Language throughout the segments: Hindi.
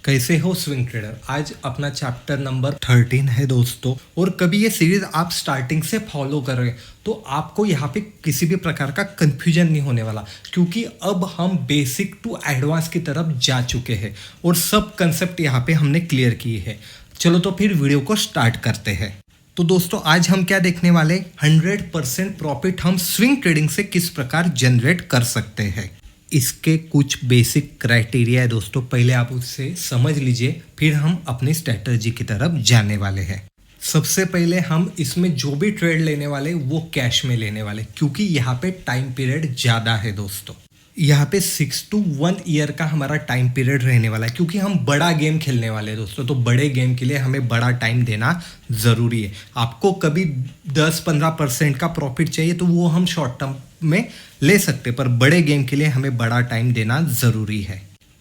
कैसे हो स्विंग ट्रेडर। आज अपना चैप्टर नंबर 13 है दोस्तों। और कभी ये सीरीज आप स्टार्टिंग से फॉलो कर रहे तो आपको यहाँ पे किसी भी प्रकार का कंफ्यूजन नहीं होने वाला, क्योंकि अब हम बेसिक टू एडवांस की तरफ जा चुके हैं और सब कंसेप्ट यहाँ पे हमने क्लियर किए हैं। चलो तो फिर वीडियो को स्टार्ट करते हैं। तो दोस्तों आज हम क्या देखने वाले, 100% प्रॉफिट हम स्विंग ट्रेडिंग से किस प्रकार जनरेट कर सकते हैं। इसके कुछ बेसिक क्राइटेरिया है दोस्तों, पहले आप उससे समझ लीजिए, फिर हम अपनी स्ट्रेटजी की तरफ जाने वाले हैं। सबसे पहले हम इसमें जो भी ट्रेड लेने वाले वो कैश में लेने वाले, क्योंकि यहाँ पे टाइम पीरियड ज़्यादा है दोस्तों। यहाँ पे 6 to 1 ईयर का हमारा टाइम पीरियड रहने वाला है, क्योंकि हम बड़ा गेम खेलने वाले हैं दोस्तों। तो बड़े गेम के लिए हमें बड़ा टाइम देना ज़रूरी है। आपको कभी 10-15% का प्रॉफिट चाहिए तो वो हम शॉर्ट टर्म में ले सकते, पर बड़े गेम के लिए हमें बड़ा टाइम देना ज़रूरी है।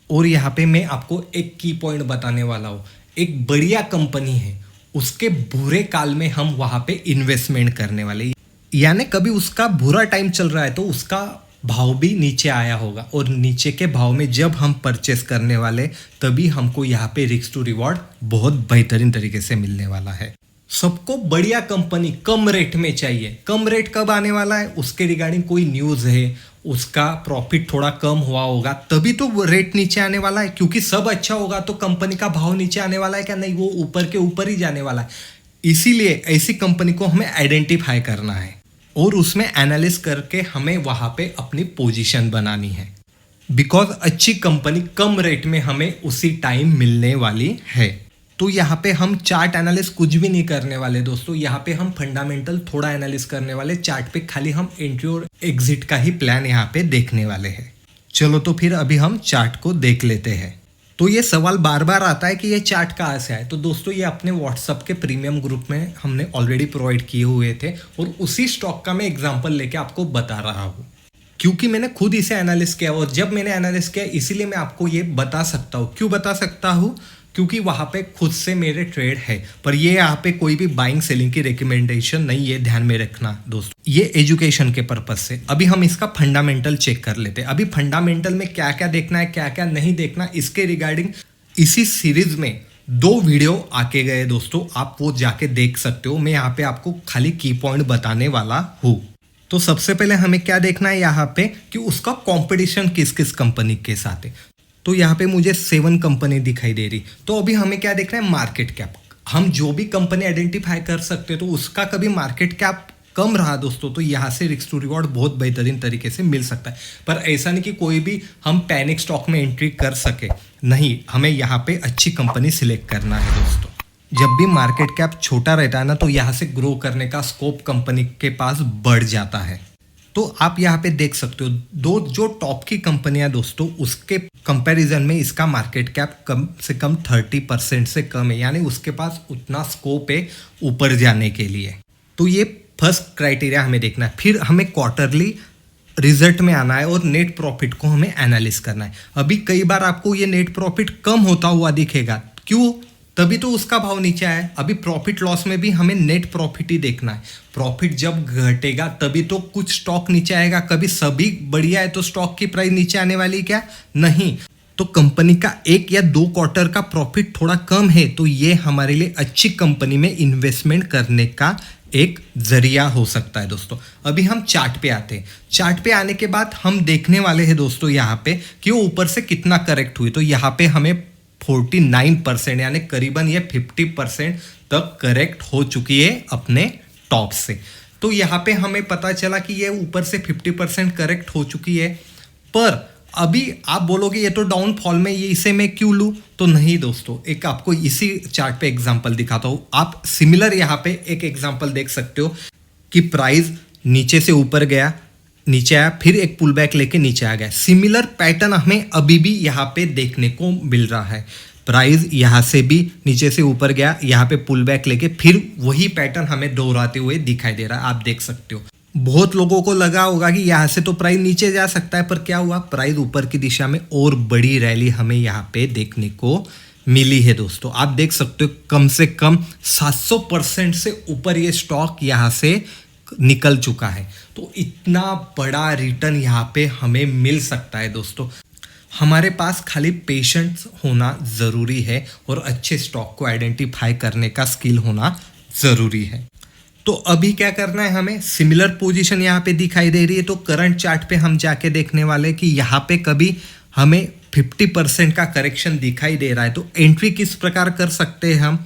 और यहाँ पे मैं आपको एक की पॉइंट बताने वाला हूँ। एक बढ़िया कंपनी है, उसके बुरे काल में हम वहाँ पे इन्वेस्टमेंट करने वाले, यानी कभी उसका बुरा टाइम चल रहा है तो उसका भाव भी नीचे आया होगा, और नीचे के भाव में जब हम परचेस करने वाले तभी हमको यहाँ पे रिस्क टू रिवॉर्ड बहुत बेहतरीन तरीके से मिलने वाला है। सबको बढ़िया कंपनी कम रेट में चाहिए। कम रेट कब आने वाला है, उसके रिगार्डिंग कोई न्यूज़ है, उसका प्रॉफिट थोड़ा कम हुआ होगा तभी तो वो रेट नीचे आने वाला है। क्योंकि सब अच्छा होगा तो कंपनी का भाव नीचे आने वाला है क्या? नहीं, वो ऊपर के ऊपर ही जाने वाला है। इसीलिए ऐसी कंपनी को हमें आइडेंटिफाई करना है और उसमें एनालिस करके हमें वहाँ पे अपनी पोजीशन बनानी है, बिकॉज अच्छी कंपनी कम रेट में हमें उसी टाइम मिलने वाली है। तो यहाँ पे हम चार्ट एनालिस कुछ भी नहीं करने वाले दोस्तों। यहाँ पे हम फंडामेंटल थोड़ा एनालिस करने वाले, चार्ट पे खाली हम एंट्री और एग्जिट का ही प्लान यहाँ पे देखने वाले हैं। चलो तो फिर अभी हम चार्ट को देख लेते हैं। तो ये सवाल बार बार आता है कि ये चार्ट कहाँ से आए। तो दोस्तों ये अपने व्हाट्सअप के प्रीमियम ग्रुप में हमने ऑलरेडी प्रोवाइड किए हुए थे, और उसी स्टॉक का मैं एग्जांपल लेके आपको बता रहा हूँ, क्योंकि मैंने खुद इसे एनालिस किया। और जब मैंने एनालिस किया इसीलिए मैं आपको ये बता सकता हूँ। क्यों बता सकता हूँ? क्योंकि वहाँ पे खुद से मेरे ट्रेड है, पर ये यहाँ पे कोई भी बाइंग सेलिंग की रिकमेंडेशन नहीं, ये ध्यान में रखना दोस्तों। ये एजुकेशन के पर्पज से। अभी हम इसका फंडामेंटल चेक कर लेते हैं। अभी फंडामेंटल में क्या क्या देखना है, क्या क्या नहीं देखना, इसके रिगार्डिंग इसी सीरीज में 2 वीडियो आके गए दोस्तों, आप वो जाके देख सकते हो। मैं यहाँ पे आपको खाली की पॉइंट बताने वाला हूँ। तो सबसे पहले हमें क्या देखना है यहाँ पे कि उसका कंपटीशन किस किस कंपनी के साथ है। तो यहाँ पे मुझे 7 कंपनी दिखाई दे रही। तो अभी हमें क्या देखना है, मार्केट कैप। हम जो भी कंपनी आइडेंटिफाई कर सकते हैं तो उसका कभी मार्केट कैप कम रहा दोस्तों तो यहाँ से रिस्क टू रिवॉर्ड बहुत बेहतरीन तरीके से मिल सकता है। पर ऐसा नहीं कि कोई भी हम पैनिक स्टॉक में एंट्री कर सके, नहीं, हमें यहाँ पे अच्छी कंपनी सिलेक्ट करना है दोस्तों। जब भी मार्केट कैप छोटा रहता है ना, तो यहाँ से ग्रो करने का स्कोप कंपनी के पास बढ़ जाता है। तो आप यहाँ पे देख सकते हो दो जो टॉप की कंपनियां दोस्तों, उसके कंपैरिजन में इसका मार्केट कैप कम से कम 30% से कम है, यानी उसके पास उतना स्कोप है ऊपर जाने के लिए। तो ये फर्स्ट क्राइटेरिया हमें देखना है। फिर हमें क्वार्टरली रिजल्ट में आना है और नेट प्रॉफिट को हमें एनालिस करना है। अभी कई बार आपको ये नेट प्रॉफिट कम होता हुआ दिखेगा, क्यों? तभी तो उसका भाव नीचे आया। अभी प्रॉफिट लॉस में भी हमें नेट प्रॉफिट ही देखना है। प्रॉफिट जब घटेगा तभी तो कुछ स्टॉक नीचे आएगा। कभी सभी बढ़िया है तो स्टॉक की प्राइस नीचे आने वाली क्या? नहीं। तो कंपनी का 1 या 2 क्वार्टर का प्रॉफिट थोड़ा कम है तो ये हमारे लिए अच्छी कंपनी में इन्वेस्टमेंट करने का एक जरिया हो सकता है दोस्तों। अभी हम चार्ट पे आते हैं। चार्ट पे आने के बाद हम देखने वाले हैं दोस्तों यहाँ पे कि वो ऊपर से कितना करेक्ट हुई। तो यहाँ पे हमें 49% यानी करीबन ये 50% तक करेक्ट हो चुकी है अपने टॉप से। तो यहाँ पे हमें पता चला कि ये ऊपर से 50% करेक्ट हो चुकी है। पर अभी आप बोलोगे ये तो डाउनफॉल में, ये इसे मैं क्यों लूँ? तो नहीं दोस्तों, एक आपको इसी चार्ट पे एग्जांपल दिखाता हूँ। आप सिमिलर यहाँ पे एक एग्जांपल देख सकते हो कि प्राइस नीचे से ऊपर गया, नीचे आया, फिर एक पुल बैक लेके नीचे आ गया। सिमिलर पैटर्न हमें अभी भी यहाँ पे देखने को मिल रहा है। प्राइस यहाँ से भी नीचे से ऊपर गया, यहाँ पे पुल बैक लेके फिर वही पैटर्न हमें दोहराते हुए दिखाई दे रहा है। आप देख सकते हो। बहुत लोगों को लगा होगा कि यहाँ से तो प्राइस नीचे जा सकता है, पर क्या हुआ, प्राइस ऊपर की दिशा में और बड़ी रैली हमें यहाँ पे देखने को मिली है दोस्तों। आप देख सकते हो कम से कम 700% से ऊपर ये स्टॉक यहाँ से निकल चुका है। तो इतना बड़ा रिटर्न यहाँ पे हमें मिल सकता है दोस्तों। हमारे पास खाली पेशेंस होना ज़रूरी है और अच्छे स्टॉक को आइडेंटिफाई करने का स्किल होना ज़रूरी है। तो अभी क्या करना है, हमें सिमिलर पोजीशन यहाँ पे दिखाई दे रही है, तो करंट चार्ट पे हम जाके देखने वाले कि यहाँ पे कभी हमें 50% का करेक्शन दिखाई दे रहा है तो एंट्री किस प्रकार कर सकते हैं हम।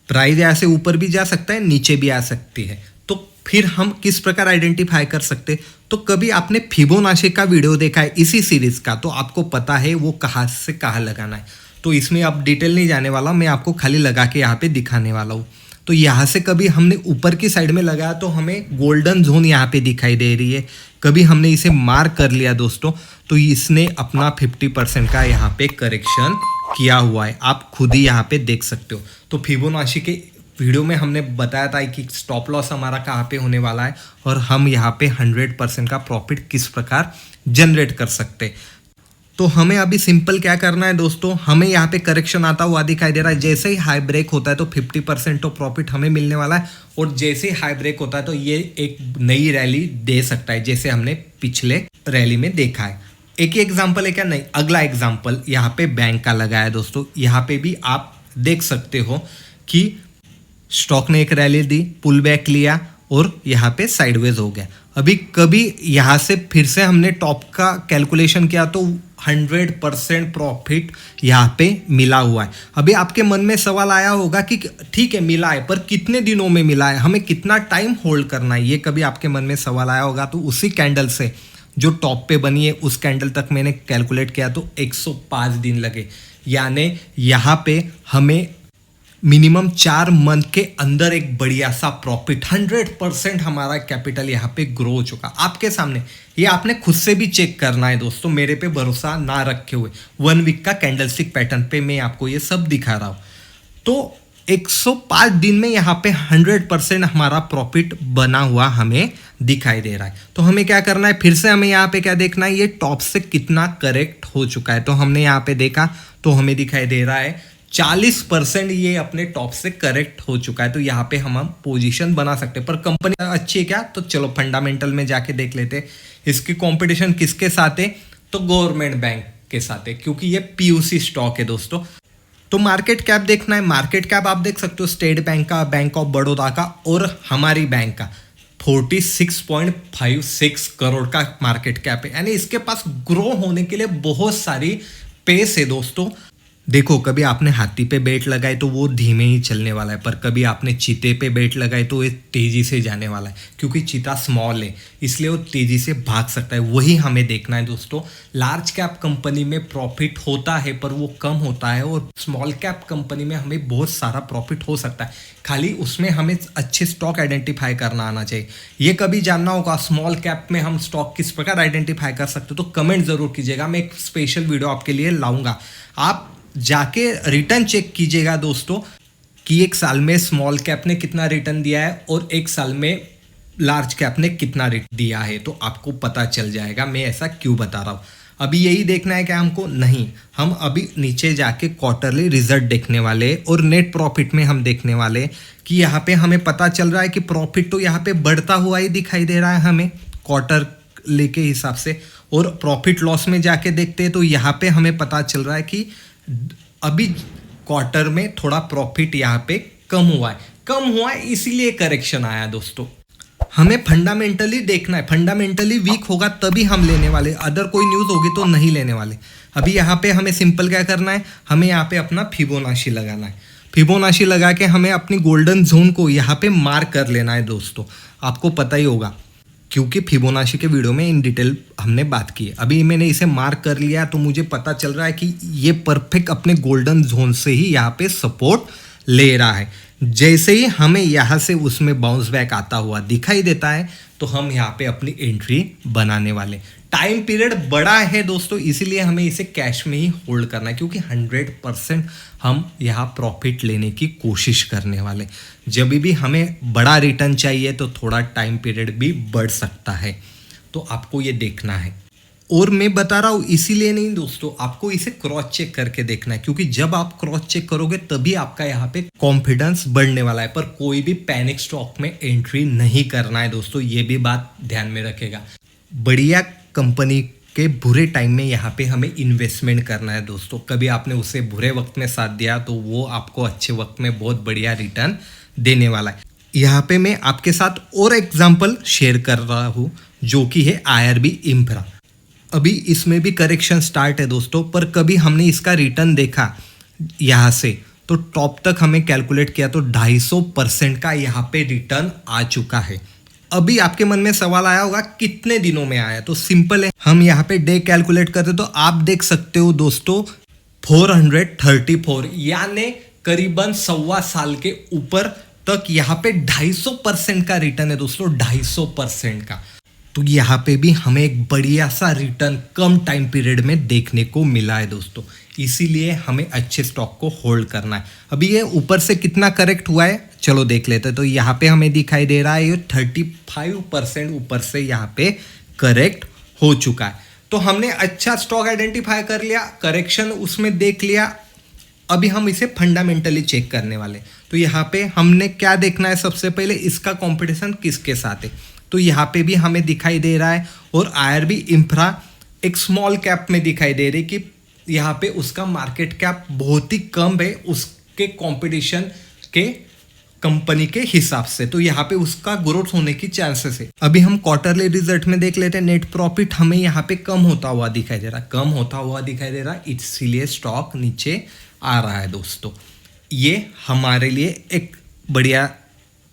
प्राइस ऐसे ऊपर भी जा सकता है, नीचे भी आ सकती है, तो फिर हम किस प्रकार आइडेंटिफाई कर सकते। तो कभी आपने फिबोनाची का वीडियो देखा है इसी सीरीज का, तो आपको पता है वो कहाँ से कहाँ लगाना है। तो इसमें अब डिटेल नहीं जाने वाला, मैं आपको खाली लगा के यहाँ पे दिखाने वाला हूँ। तो यहाँ से कभी हमने ऊपर की साइड में लगाया तो हमें गोल्डन जोन यहाँ पे दिखाई दे रही है। कभी हमने इसे मार्क कर लिया दोस्तों, तो इसने अपना 50% का यहाँ पे करेक्शन किया हुआ है, आप खुद ही यहाँ पे देख सकते हो। तो फिबोनाची के वीडियो में हमने बताया था कि स्टॉप लॉस हमारा कहाँ पे होने वाला है और हम यहाँ पे 100% का प्रॉफिट किस प्रकार जनरेट कर सकते। तो हमें अभी सिंपल क्या करना है दोस्तों, हमें यहाँ पे करेक्शन आता हुआ दिखाई दे रहा है। जैसे ही हाई ब्रेक होता है तो 50% तो प्रॉफिट हमें मिलने वाला है, और जैसे ही हाई ब्रेक होता है तो ये एक नई रैली दे सकता है, जैसे हमने पिछले रैली में देखा है। एक ही एग्जाम्पल है क्या, नहीं, अगला एग्जाम्पल यहाँ पे बैंक का लगाया दोस्तों। यहाँ पे भी आप देख सकते हो कि स्टॉक ने एक रैली दी, पुल बैक लिया और यहाँ पे साइडवेज हो गया। अभी कभी यहाँ से फिर से हमने टॉप का कैलकुलेशन किया तो 100% प्रॉफिट यहाँ पे मिला हुआ है। अभी आपके मन में सवाल आया होगा कि ठीक है मिला है, पर कितने दिनों में मिला है, हमें कितना टाइम होल्ड करना है, ये कभी आपके मन में सवाल आया होगा। तो उसी कैंडल से जो टॉप पे बनी है उस कैंडल तक मैंने कैलकुलेट किया तो 105 दिन लगे, यानी यहाँ पे हमें मिनिमम 4 मंथ के अंदर एक बढ़िया सा प्रॉफिट 100% हमारा कैपिटल यहाँ पे ग्रो हो चुका आपके सामने। ये आपने खुद से भी चेक करना है दोस्तों, मेरे पे भरोसा ना रखे हुए। 1 वीक का कैंडलस्टिक पैटर्न पे मैं आपको ये सब दिखा रहा हूँ। तो 105 दिन में यहाँ पे 100% हमारा प्रॉफिट बना हुआ हमें दिखाई दे रहा है। तो हमें क्या करना है, फिर से हमें यहाँ पे क्या देखना है, ये टॉप से कितना करेक्ट हो चुका है। तो हमने यहाँ पे देखा तो हमें दिखाई दे रहा है 40% ये अपने टॉप से करेक्ट हो चुका है। तो यहाँ पे हम पोजीशन बना सकते हैं, पर कंपनी अच्छी है क्या, तो चलो फंडामेंटल में जाके देख लेते हैं। इसकी कंपटीशन किसके साथ है, तो गवर्नमेंट बैंक के साथ है, क्योंकि ये पीयूसी स्टॉक है दोस्तों। तो मार्केट कैप देखना है, मार्केट कैप आप देख सकते हो स्टेट बैंक का, बैंक ऑफ बड़ौदा का और हमारी बैंक का 46.56 करोड़ का मार्केट कैप है, यानी इसके पास ग्रो होने के लिए बहुत सारी पेस है दोस्तों। देखो कभी आपने हाथी पे बेट लगाए तो वो धीमे ही चलने वाला है, पर कभी आपने चीते पे बेट लगाए तो ये तेजी से जाने वाला है, क्योंकि चीता स्मॉल है इसलिए वो तेजी से भाग सकता है। वही हमें देखना है दोस्तों। लार्ज कैप कंपनी में प्रॉफिट होता है पर वो कम होता है, और स्मॉल कैप कंपनी में हमें बहुत सारा प्रॉफिट हो सकता है, खाली उसमें हमें अच्छे स्टॉक आइडेंटिफाई करना आना चाहिए। ये कभी जानना होगा स्मॉल कैप में हम स्टॉक किस प्रकार आइडेंटिफाई कर सकते हो, तो कमेंट जरूर कीजिएगा, मैं एक स्पेशल वीडियो आपके लिए लाऊंगा। आप जाके रिटर्न चेक कीजिएगा दोस्तों कि एक साल में स्मॉल कैप ने कितना रिटर्न दिया है और एक साल में लार्ज कैप ने कितना रिटर्न दिया है, तो आपको पता चल जाएगा मैं ऐसा क्यों बता रहा हूँ। अभी यही देखना है क्या हमको, नहीं, हम अभी नीचे जाके क्वार्टरली रिजल्ट देखने वाले और नेट प्रॉफिट में हम देखने वाले कि यहाँ पे हमें पता चल रहा है कि प्रॉफिट तो यहाँ पे बढ़ता हुआ ही दिखाई दे रहा है हमें क्वार्टर के हिसाब से, और प्रॉफिट लॉस में जाके देखते हैं तो यहाँ पे हमें पता चल रहा है कि अभी क्वार्टर में थोड़ा प्रॉफिट यहाँ पे कम हुआ है, इसीलिए करेक्शन आया दोस्तों। हमें फंडामेंटली देखना है, फंडामेंटली वीक होगा तभी हम लेने वाले, अदर कोई न्यूज़ होगी तो नहीं लेने वाले। अभी यहाँ पे हमें सिंपल क्या करना है, हमें यहाँ पे अपना फिबोनाची लगाना है। फिबोनाची लगा के हमें अपनी गोल्डन जोन को यहाँ पे मार्क कर लेना है दोस्तों। आपको पता ही होगा क्योंकि फिबोनाची के वीडियो में इन डिटेल हमने बात की है। अभी मैंने इसे मार्क कर लिया तो मुझे पता चल रहा है कि ये परफेक्ट अपने गोल्डन जोन से ही यहाँ पे सपोर्ट ले रहा है। जैसे ही हमें यहाँ से उसमें बाउंस बैक आता हुआ दिखाई देता है तो हम यहाँ पे अपनी एंट्री बनाने वाले। टाइम पीरियड बड़ा है दोस्तों, इसीलिए हमें इसे कैश में ही होल्ड करना है, क्योंकि 100% हम यहाँ प्रॉफिट लेने की कोशिश करने वाले। जब भी हमें बड़ा रिटर्न चाहिए तो थोड़ा टाइम पीरियड भी बढ़ सकता है, तो आपको ये देखना है। और मैं बता रहा हूँ इसीलिए नहीं दोस्तों, आपको इसे क्रॉस चेक करके देखना है, क्योंकि जब आप क्रॉस चेक करोगे तभी आपका यहाँ पे कॉन्फिडेंस बढ़ने वाला है। पर कोई भी पैनिक स्टॉक में एंट्री नहीं करना है दोस्तों, ये भी बात ध्यान में रखेगा। बढ़िया कंपनी के बुरे टाइम में यहाँ पे हमें इन्वेस्टमेंट करना है दोस्तों। कभी आपने उसे बुरे वक्त में साथ दिया तो वो आपको अच्छे वक्त में बहुत बढ़िया रिटर्न देने वाला है। यहाँ पे मैं आपके साथ और एग्जांपल शेयर कर रहा हूँ जो कि है IRB इंफ्रा। अभी इसमें भी करेक्शन स्टार्ट है दोस्तों, पर कभी हमने इसका रिटर्न देखा यहाँ से तो टॉप तक हमें कैलकुलेट किया तो 250% का यहाँ पे रिटर्न आ चुका है। अभी आपके मन में सवाल आया होगा कितने दिनों में आया, तो सिंपल है, हम यहाँ पे डे कैलकुलेट करते तो आप देख सकते हो दोस्तों 434 यानी करीबन 1.25 साल के ऊपर तक यहाँ पे 250% का रिटर्न है दोस्तों, 250% का। तो यहाँ पे भी हमें एक बढ़िया सा रिटर्न कम टाइम पीरियड में देखने को मिला है दोस्तों, इसीलिए हमें अच्छे स्टॉक को होल्ड करना है। अभी ये ऊपर से कितना करेक्ट हुआ है चलो देख लेते हैं। तो यहाँ पे हमें दिखाई दे रहा है ये 35% ऊपर से यहाँ पे करेक्ट हो चुका है। तो हमने अच्छा स्टॉक आइडेंटिफाई कर लिया, करेक्शन उसमें देख लिया। अभी हम इसे फंडामेंटली चेक करने वाले। तो यहाँ पे हमने क्या देखना है, सबसे पहले इसका कंपटीशन किसके साथ है। तो यहाँ पे भी हमें दिखाई दे रहा है और IRB इंफ्रा एक स्मॉल कैप में दिखाई दे रही कि यहाँ पे उसका मार्केट कैप बहुत ही कम है उसके कंपटीशन के कंपनी के हिसाब से, तो यहाँ पे उसका ग्रोथ होने की चांसेस है। अभी हम क्वार्टरली रिजल्ट में देख लेते हैं, नेट प्रॉफिट हमें यहाँ पे कम होता हुआ दिखाई दे रहा, इसीलिए स्टॉक नीचे आ रहा है दोस्तों। ये हमारे लिए एक बढ़िया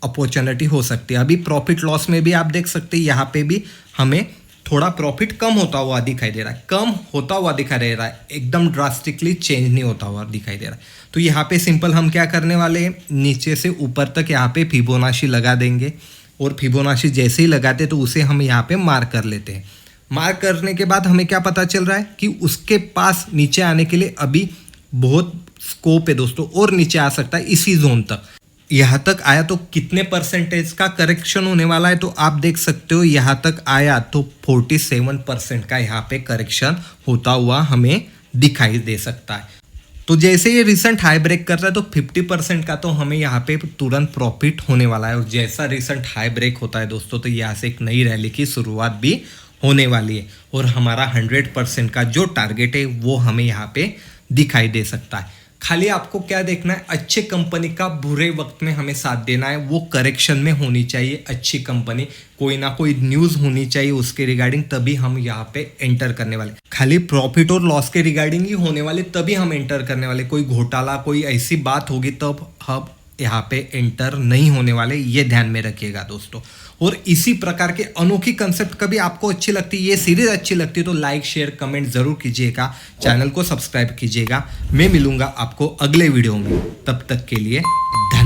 अपॉर्चुनिटी हो सकती है। अभी प्रॉफिट लॉस में भी आप देख सकते हैं यहाँ पे भी हमें थोड़ा प्रॉफिट कम होता हुआ दिखाई दे रहा है, कम होता हुआ दिखाई दे रहा है, एकदम ड्रास्टिकली चेंज नहीं होता हुआ दिखाई दे रहा है। तो यहाँ पे सिंपल हम क्या करने वाले हैं, नीचे से ऊपर तक यहाँ पे फिबोनाची लगा देंगे और फिबोनाची जैसे ही लगाते तो उसे हम यहाँ पे मार्क कर लेते हैं। मार्क करने के बाद हमें क्या पता चल रहा है कि उसके पास नीचे आने के लिए अभी बहुत स्कोप है दोस्तों, और नीचे आ सकता है इसी जोन तक। यहाँ तक आया तो कितने परसेंटेज का करेक्शन होने वाला है, तो आप देख सकते हो यहाँ तक आया तो 47% का यहाँ पे करेक्शन होता हुआ हमें दिखाई दे सकता है। तो जैसे ये रिसेंट हाई ब्रेक कर रहा है तो 50% का तो हमें यहाँ पे तुरंत प्रॉफिट होने वाला है। और जैसा रिसेंट हाई ब्रेक होता है दोस्तों तो यहाँ से एक नई रैली की शुरुआत भी होने वाली है और हमारा 100% का जो टारगेट है वो हमें यहाँ पे दिखाई दे सकता है। खाली आपको क्या देखना है, अच्छे कंपनी का बुरे वक्त में हमें साथ देना है, वो करेक्शन में होनी चाहिए अच्छी कंपनी, कोई ना कोई न्यूज़ होनी चाहिए उसके रिगार्डिंग, तभी हम यहाँ पे एंटर करने वाले। खाली प्रॉफिट और लॉस के रिगार्डिंग ही होने वाले तभी हम एंटर करने वाले, कोई घोटाला कोई ऐसी बात होगी तब हम यहाँ पे एंटर नहीं होने वाले, ये ध्यान में रखिएगा दोस्तों। और इसी प्रकार के अनोखी कंसेप्ट कभी आपको अच्छी लगती है, ये सीरीज अच्छी लगती है तो लाइक शेयर कमेंट जरूर कीजिएगा, चैनल को सब्सक्राइब कीजिएगा। मैं मिलूंगा आपको अगले वीडियो में, तब तक के लिए धन्यवाद।